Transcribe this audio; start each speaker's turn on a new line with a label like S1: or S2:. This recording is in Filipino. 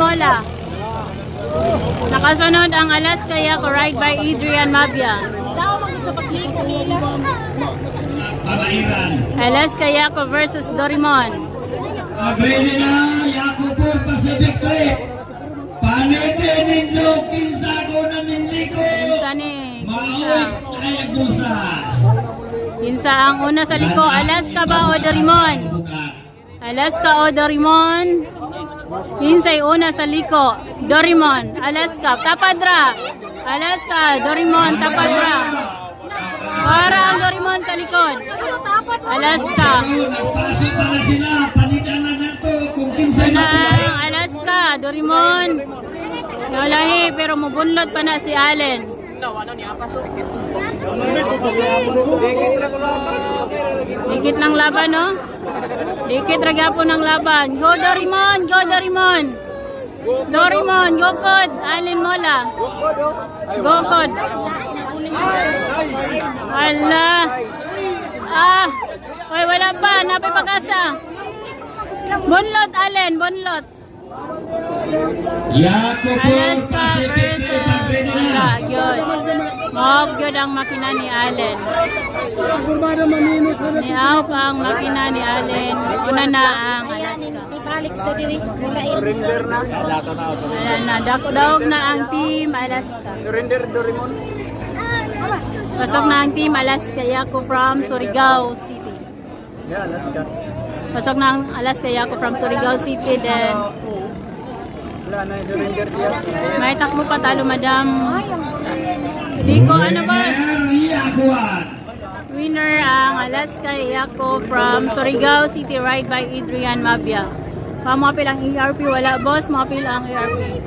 S1: Mola. Nakasunod ang Alaska Yako ride by Adrian Mabia. Alaska Yako versus Dorimon.
S2: Agree na Yako por Pacific Trip. Panete ninyo kinsago na mindiko. Maawit ay busa.
S1: Kinsa ang una sa liko, Alaska ba o Dorimon? Alaska o Dorimon? Kinsay una sa liko, Dorimon, Alaska, tapadra. Alaska, Dorimon, tapadra. Para ang Dorimon sa likod. Alaska.
S2: Nagpasok pala sila. Panitan na nato kung kinsay
S1: Una ang Alaska, Dorimon. Nalahi, pero mubunlot pa na si Allen. Dikit lang laban, no? Dikit ragapon ng laban. Go Dorimon! Go Dorimon! Dorimon, go Cod! Allen Mola. Go Cod! Ala! Ah! Oy, wala pa. Napay pag-asa. Bunlot, Allen. Bunlot.
S2: Yako por
S1: Alaska
S2: Pacific
S1: versus
S2: Trip. Agree na.
S1: Mola. Yun. Mob yun ang makina ni Allen. Niaw pa ang makina ni Allen. Una na ang Alaska.
S3: Ibalik sa diri mulain.
S1: Wala na. Daog na ang team Alaska.
S4: Surrender Dorimon.
S1: Pasok na ang team Alaska Yako from Surigao City.
S4: Yeah, Alaska.
S1: Pasok na ang Alaska Yako from Surigao City. Then,
S4: Wala na surrender siya.
S1: may takbo pa talo, madam. Hindi ko, ano ba?
S2: Yakuan.
S1: Winner ang Alaska Yako from Surigao City ride by Adrian Mabia. Pamapil ang ERP, wala boss, mapil ang ERP.